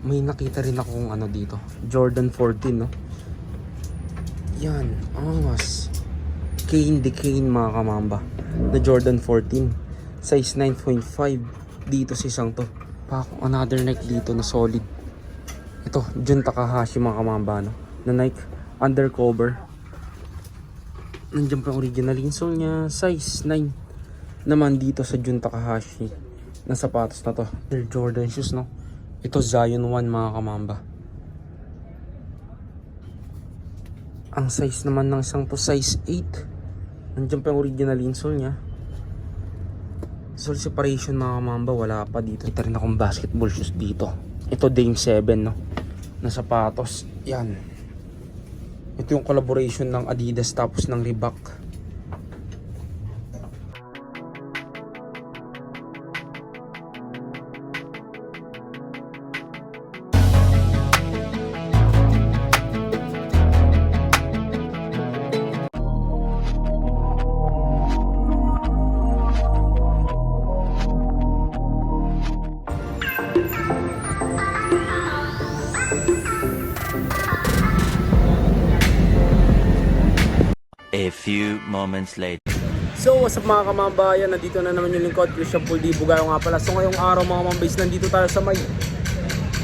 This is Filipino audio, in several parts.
may nakita rin akong ano dito, Jordan 14, no? Yan, angas. Kane de Kane mga kamamba, na Jordan 14, size 9.5. dito sa isang to. Pa another Nike dito na solid. Ito, Jun Takahashi mga kamamba, no? Na Nike undercover. Nandiyan pa yung original insole niya, size 9 naman dito sa Jun Takahashi na sapatos na to. Air Jordan shoes, no? Ito Zion 1 mga kamamba. Ang size naman ng isang to, size 8. Nandiyan pa yung original insole niya. Sole separation mga kamamba, wala pa dito. Ito rin akong basketball shoes dito. Ito Dame 7, no? Na sapatos. Yan. Ito yung collaboration ng Adidas tapos ng Reebok. A few moments later. So what's up mga kamambayan, nandito na naman yung lingkod, Christian Puldi Bugayo nga pala. So ngayong araw mga kamambase, nandito tayo sa may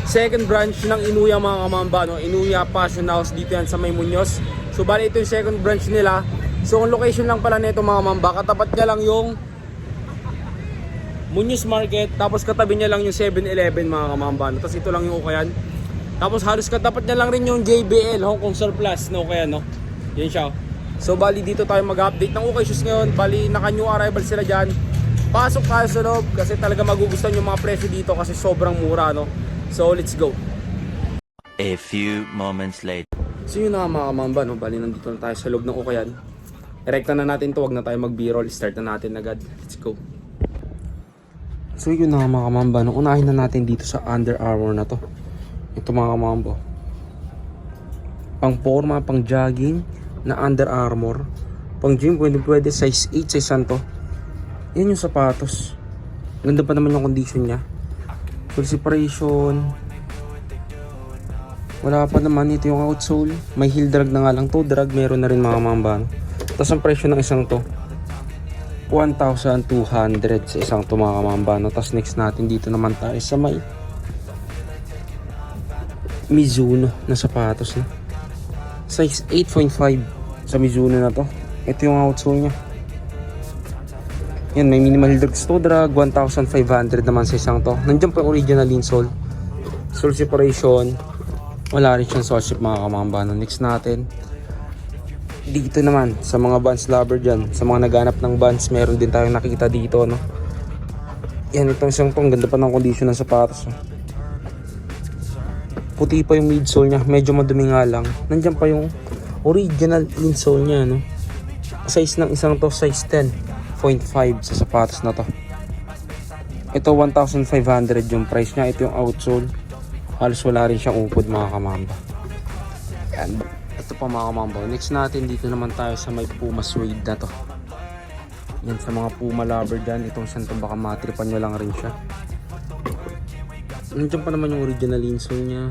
second branch ng Inuya mga kamamba, no? Inuya Fashion House, dito yan sa may Muñoz. So bali ito yung second branch nila. So ang location lang pala nito mga kamamba, katapat niya lang yung Muñoz Market, tapos katabi niya lang yung 7-Eleven mga kamamba, no? Tapos ito lang yung Ukayan. Tapos halos katapat niya lang rin yung JBL, Hong Kong Surplus na Ukayan, no? Yan siya. So bali dito tayo mag-update ng Ukay Shoes ngayon. Bali naka new arrival sila dyan. Pasok tayo sa loob kasi talaga magugustuhan yung mga presyo dito kasi sobrang mura, no? So let's go. A few moments later. So yun na mga kamamba, no? Bali nandito na tayo sa loob ng Ukayan. Erekta na natin to, wag na tayo mag-b-roll. Start na natin agad. Let's go. So yun na mga kamamba, no? Unahin na natin dito sa Under Armour na to. Ito mga kamamba, pang forma, pang jogging na Under Armour. Pang gym, pwede size 8, size santo. Yan yung sapatos. Ganda pa naman yung condition niya. Full separation. Wala pa naman, ito yung outsole. May heel drag na nga lang to. Drag meron na rin mga mamban. Tapos ang presyo ng isang to 1,200 sa isang to mga mamban. Tapos next natin dito naman tayo sa may Mizuno na sapatos na size 8.5 sa Mizuno na to. Ito yung outsole nya. Yan, may minimal drag to drag. 1,500 naman sa isang to. Nandiyan pa yung original insole. Sole separation. Wala rin siyang sole ship mga kamamba. Next natin dito naman sa mga Vans lover dyan, sa mga naghanap ng Vans, meron din tayong nakita dito, no? Yan, itong isang to. Ang ganda pa ng condition ng sapatos, no? Puti pa yung midsole nya, medyo madumi nga lang. Nandiyan pa yung original insole nya, no? Size ng isang to, size 10.5 sa sapatos na to. Ito 1,500 yung price nya. Ito yung outsole. Halos wala rin siyang upod mga kamamba. Yan. Ito pa mga kamamba. Next natin dito naman tayo sa may Puma suede na to. Yan, sa mga Puma lover dyan. Itong santo baka matripan nyo lang rin siya. Nandiyan pa naman yung original insole nya.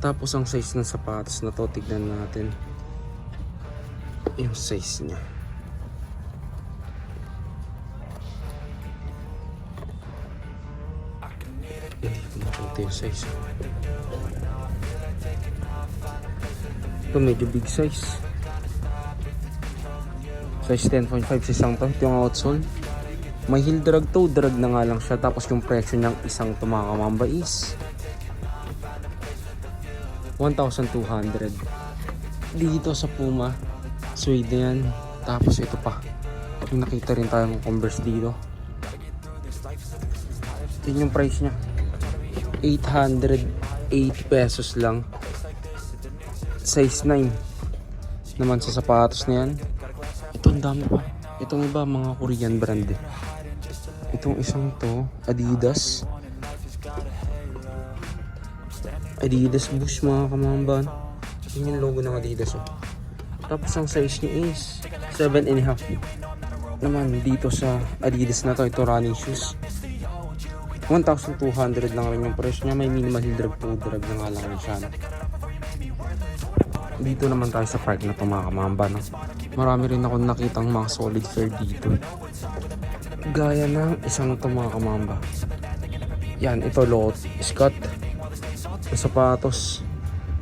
Tapos ang size ng sapatos na to, tignan natin yung size nya. Hindi ko makita yung size. Ito medyo big size. Size 10.5 sa isang to. Ito yung outsole. May heel drag to, drag na nga lang siya. Tapos yung presyo niyang isang to mga kamamba is 1,200 dito sa Puma suede na yan. Tapos ito pa, may nakita rin tayong Converse dito. Ito yung price nya, 808 pesos lang. Size 9 naman sa sapatos na yan. Ito ang dami pa. Itong iba mga Korean brand eh. Itong isang to Adidas Boost mga kamamban. Yun yung logo ng Adidas, oh. Tapos ang size niya is 7.5 naman dito sa Adidas na to. Ito running shoes. 1,200 lang rin yung presyo niya. May minimal heel drag to drag na nga lang rin siya, no? Dito naman tayo sa park na to mga kamamba, no? Marami rin ako nakitang mga solid fare dito. Gaya ng isang to mga kamamba. Yan, ito Lot Scott. Yung sapatos.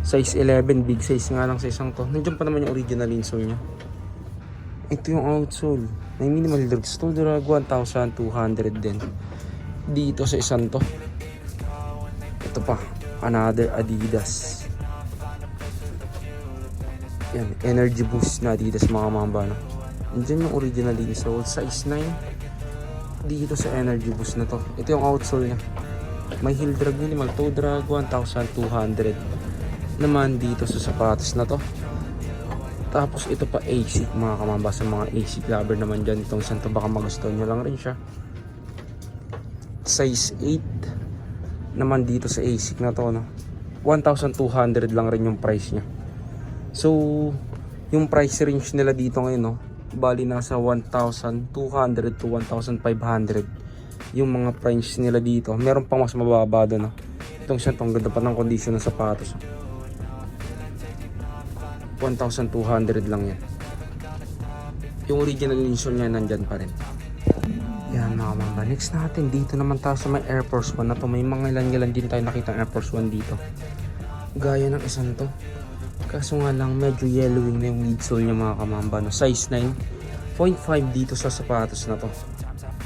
Size 11, big size nga lang sa isang to. Nandiyan pa naman yung original insole niya. Ito yung outsole. May minimal drag to drag, 1,200 din. Dito sa isang to. Ito pa, another Adidas. Yan, energy boost na Adidas mga mamba, no? Nandiyan yung original insole, size 9. Dito sa energy boost na to. Ito yung outsole niya. May heel drag, minimal toe drag, 1,200 naman dito sa sapatos na to. Tapos ito pa ASIC mga kamamba, sa mga ASIC lover naman dyan. Itong isang to baka magustuhan nyo lang rin siya. Size 8 naman dito sa ASIC na to, no? 1,200 lang rin yung price nya. So yung price range nila dito ngayon, no, bali nasa 1,200 to 1,500 yung mga price nila dito. Meron pang mas mababa doon, no? Itong siya, itong ganda pa ng condition ng sapatos, 1,200 lang yan. Yung original insole niya nandyan pa rin. Yan mga mamba. Next natin, dito naman tayo sa may Air Force 1 na to. May mga ilan-ilan din tayo nakita Air Force 1 dito. Gaya ng isang to. Kaso nga lang medyo yellowing na yung midsole niya mga kamamba, no? Size 9.5 dito sa sapatos na to.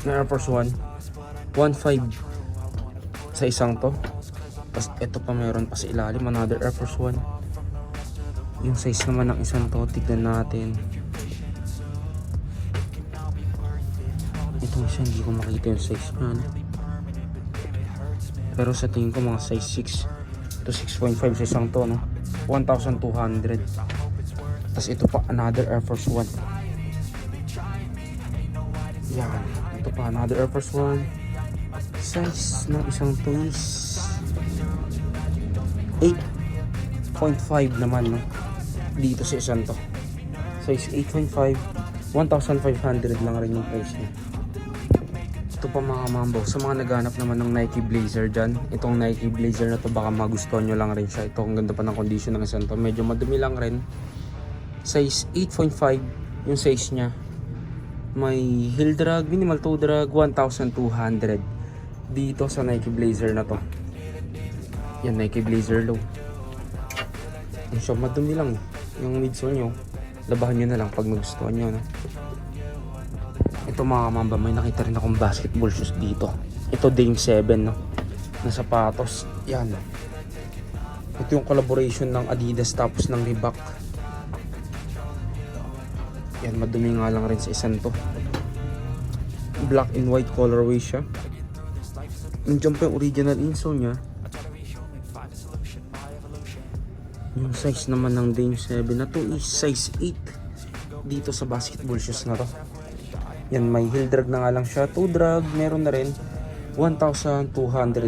Na Air Force 1 1,500 sa isang to. Tapos ito pa meron pa sa ilalim, another Air Force 1. Yung size naman ng isang to, tignan natin. Ito isa, hindi ko makita yung size na, no? Pero sa tingin ko mga size 6 to 6.5 sa isang to, no? 1,200. Tapos ito pa another Air Force 1. Yan, ito pa another Air Force 1. Size ng isang to is 8.5 naman, no? Dito sa isang to. Size 8.5, 1,500 lang rin yung price niya. Ito pa mga mambo, sa mga naghanap naman ng Nike Blazer dyan, itong Nike Blazer na to baka magustuhan nyo lang rin siya. Ito, ang ganda pa ng condition ng isang to, medyo madumi lang rin. Size 8.5 yung size nya. May heel drag, minimal toe drag, 1,200 dito sa Nike Blazer na to. Yan, Nike Blazer low. Yung siya, madumi lang yung midsole nyo. Labahan nyo na lang pag nagustuhan nyo, no? Ito mga mamba, may nakita rin akong basketball shoes dito. Ito Dame 7, no, na sapatos. Yan, ito yung collaboration ng Adidas tapos ng Reebok. Yan, madumi nga lang rin sa isang to. Black and white colorway siya. Nandiyan pa yung original insole nya. Yung size naman ng Dame 7 na to is size 8 dito sa basketball shoes na to. Yan, may heel drag na nga lang siya. Toe drag, meron na rin. 1,200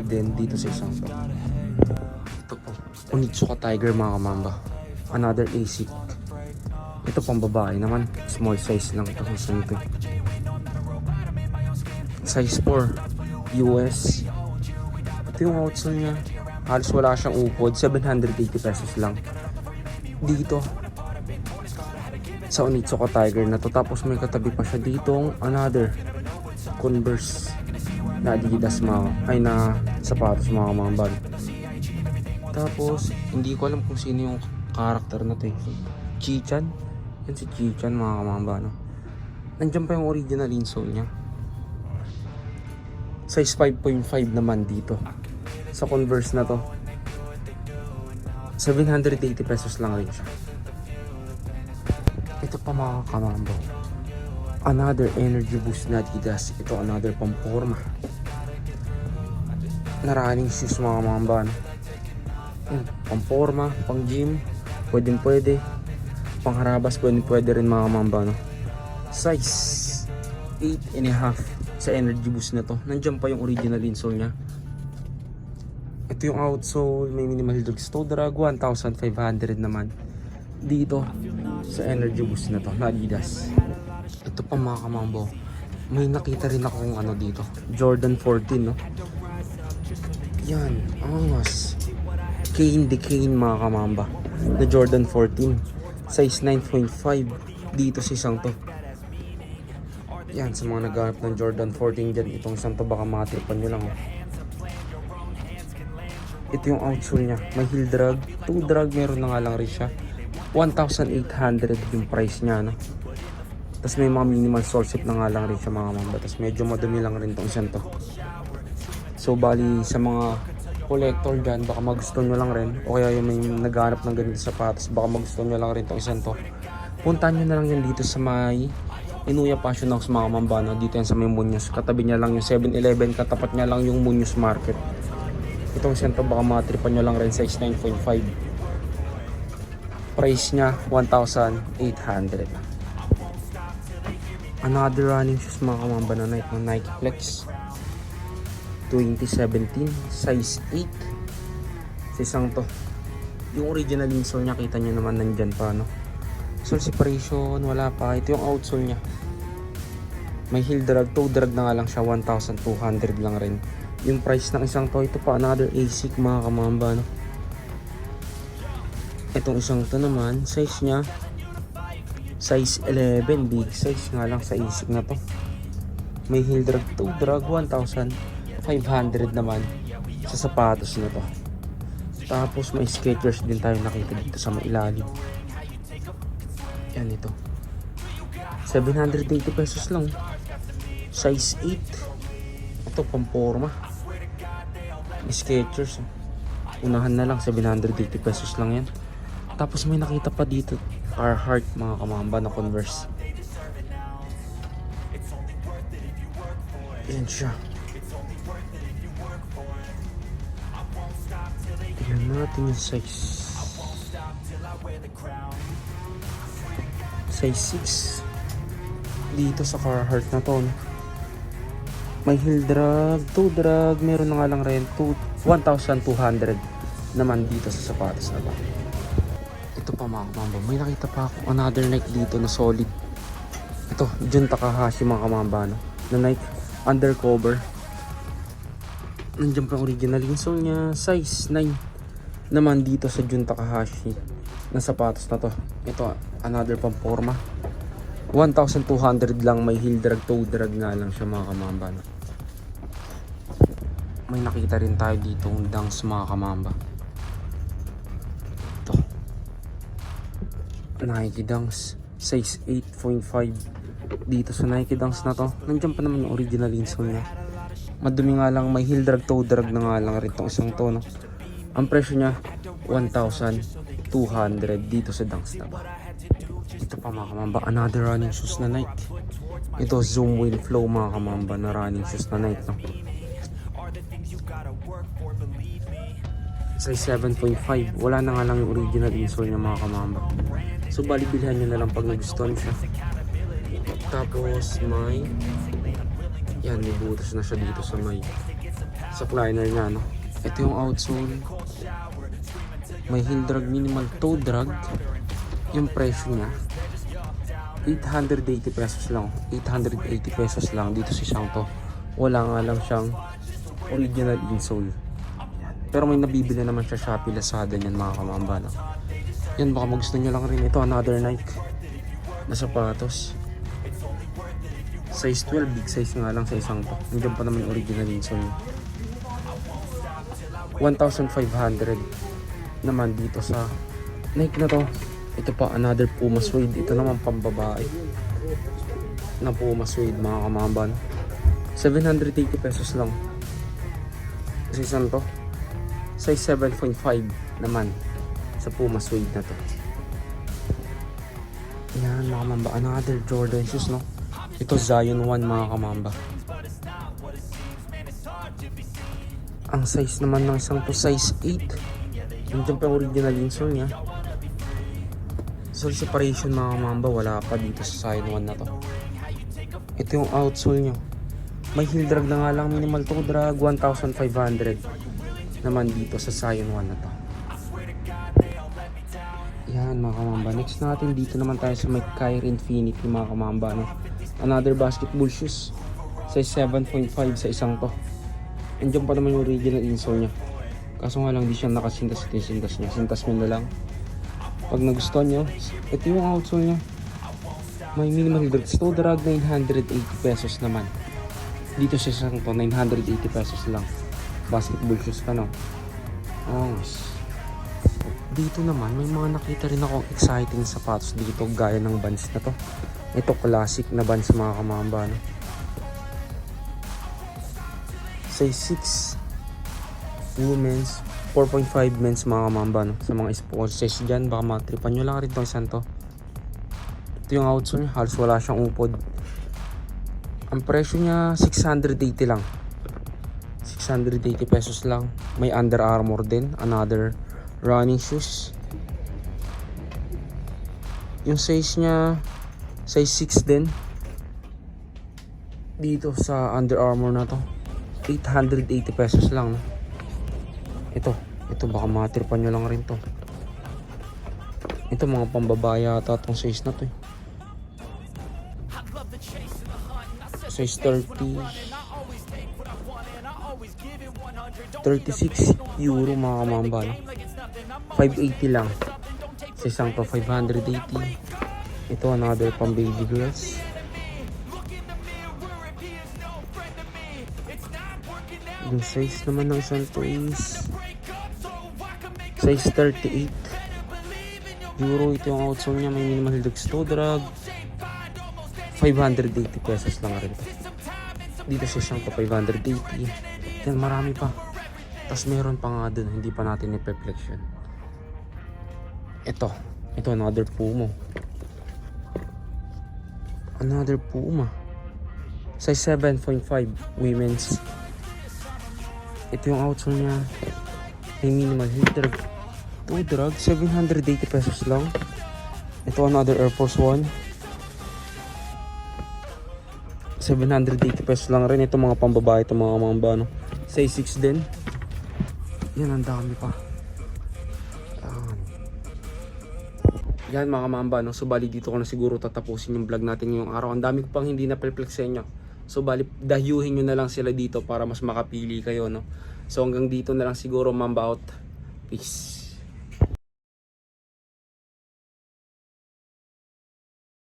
din dito sa isang to. Ito po, Onitsuka Tiger mga kamamba. Another ASIC. Ito pang babae naman. Small size lang ito. Size 4 US. Ito yung outsole niya. Halos wala siyang upod, 780 pesos lang dito sa Onitsuka Tiger na to. Tapos may katabi pa siya ditong another Converse na Adidas na sapatos mga mamban. Tapos hindi ko alam kung sino yung karakter na to, Chichan. Yan si Chichan mga mamban, no? Nandiyan pa yung original insole nya. Size 5.5 naman dito sa Converse na to. 780 pesos lang rin siya. Ito pa mga kamambo, another energy boost na Adidas. Ito another pamporma na running shoes mga mamban. Pamporma, pang gym, pwede. Pangharabas, pwede rin mga mamban, no? Size 8.5 sa energy boost na to. Nandiyan pa yung original insole nya. Ito yung outsole, may minimal drag toe drag, 1,500 naman dito sa energy boost na to na Adidas. Ito pa mga kamambo, may nakita rin akong ano dito, Jordan 14, no? Yan, angas. Kane de Kane mga kamamba. Na Jordan 14. Size 9.5. Dito sa isang to. Yan, sa mga naghanap ng Jordan 14 dyan. Itong isang to baka matripan nyo lang. Oh. Ito yung outsole niya. May heel drag. 2 drag meron na nga lang rin siya. 1,800 yung price niya. No? Tapos may mga minimal sole ship na nga lang rin siya mga mamba. Tapos medyo madumi lang rin itong isang to. So bali sa mga collector dyan, baka magustuhan nyo lang rin. O kaya yung may naghanap ng ganito sapatos, baka magustuhan nyo lang rin itong isang to. Puntahan nyo na lang yan dito sa may Inuya Fashion House mga mamba. No? Dito yan sa may Muñoz. Katabi niya lang yung 7-Eleven. Katapat niya lang yung Muñoz Market. Itong isang to baka matripan nyo lang rin. Size 9.5. Price niya 1,800. Another running shoes mga kamamba na Nike, ng Nike Flex 2017 size 8. Sa isang to, yung original insole niya kita nyo naman nandyan pa, no? Sole separation wala pa. Ito yung outsole niya, may heel drag, toe drag na nga lang siya. 1,200 lang rin yung price ng isang to. Ito pa another ASIC mga kamamba, no? Itong isang to naman, size niya size 11, big size nga lang sa ASIC na to. May heel drag, toe drag, 1,500 naman sa sapatos na to. Tapos may Skechers din tayo nakita dito sa mailalim. Yan ito, 780 pesos lang. Size 8. Ito pamporma, may Skechers. Unahan na lang, 780 pesos lang yan. Tapos may nakita pa dito Carhartt mga kamamba na Converse. Yan siya. Tignan natin yung size. Size 6. Dito sa Carhartt na to, no? May heel drag, toe drag, meron na nga lang rin 1,200 naman dito sa sapatos na to. Ito pa mga kamamba, may nakita pa ako another Nike dito na solid. Ito, Jun Takahashi mga kamamba, no? Na Nike undercover. Nandiyan pa original insole niya, size 9 naman dito sa Jun Takahashi na sapatos na to. Ito, another pang forma. 1,200 lang, may heel drag, toe drag nga lang siya mga kamamba, no? May nakita rin tayo dito ng Dunks mga kamamba. Nike Dunks size 8.5 dito sa Nike Dunks na to. Nandiyan pa naman yung original insole niya. Madumi nga lang, may heel drag, toe drag na nga lang rin itong isang to, no? Ang presyo niya 1,200 dito sa Dunks na to. Ito pa mga kamamba, another running shoes na Nike. Ito Zoom Wind Flow mga kamamba na running shoes na Nike, no? Size 7.5. Wala na nga lang yung original insole niya mga kamamba. So bali bilhan nyo na lang pag nagustuhan siya. Tapos may yan, may butas na siya dito sa may sa liner niya, no? Ito yung outsole. May heel drag, minimal toe drag. Yung presyo niya 880 pesos lang. 880 pesos lang dito sa siyang to. Wala nga lang siyang original insole. Pero may nabibili naman siya Shopee, Lazada niyan mga kamamba, no? Yan, baka magustuhan nyo lang rin. Ito another Nike na sapatos. Size 12, big size nga lang sa isang to. Nandiyan pa naman original insole. 1,500 naman dito sa Nike na to. Ito pa another Puma suede. Ito naman pambabae na Puma suede mga kamamba, no? 780 pesos lang sa isang to. Size 7.5 naman sa Puma suede na to. Yan mga kamamba, another Jordan shoes, no? Ito Zion 1 mga kamamba. Ang size naman ng isang to size 8. Nandiyan pa yung original insole niya. Sole separation mga kamamba wala pa dito sa Zion 1 na to. Ito yung outsole niya. May heel drag na nga lang, minimal toe drag, 1,500 naman dito sa Zion 1 na to. Yan mga kamamba. Next natin dito naman tayo sa may Kyrie Infinity mga kamamba, no? Another basketball shoes. Size 7.5 sa isang to. Andiyan pa naman yung original insole niya. Kaso nga lang di siya nakasintas. Ito yung sintas niya. Sintas mo na lang. Pag nagustuhan nyo, ito yung outsole niya. May minimal drag. Toe drag 980 pesos naman. Dito sa isang to, 980 pesos lang. Basketball shoes ka, no? Oh. Dito naman, may mga nakita rin ako exciting sapatos dito. Gaya ng Vans na to. Ito, classic na Vans mga kamamba, no? Size 6 women's, 4.5 men's mga kamamba, no? Sa mga sports size dyan, baka matripan nyo lang rin itong isang to. Ito yung outsole niya, halos wala siyang upod. Ang presyo niya 680 lang. 680 pesos lang. May Under Armour din, another running shoes. Yung size niya size 6 din. Dito sa Under Armour na to, 880 pesos lang, no? Ito baka matripan nyo lang rin to. Ito mga pambabae ata itong size na to, eh. Size 36 euro mga kamamba, no? 580 lang sa isang to, 580. Ito another pang baby girls. Yung size naman ng isang to is size 38 euro. Ito yung outsole niya, may minimal drag toe drag. 580 pesos lang rin to. Dito sa isang to 580. Yan, marami pa. Tapos meron pa nga dun, hindi pa natin i-reflection. Ito another Puma. Size 7.5 women's. Ito yung outsole niya, may minimal drag toe drag, 780 pesos lang. Ito another Air Force 1, 780 pesos lang rin. Ito mga pambabae, ito mga mamba, no? Size 6 din. Yan, ang dami pa. Yan mga mamba, no? So bali dito ko na siguro tatapusin yung vlog natin ngayong araw. Ang dami ko pang hindi na perplex sa inyo. So bali dahyuhin nyo na lang sila dito para mas makapili kayo, no? So hanggang dito na lang siguro, mamba out. Peace.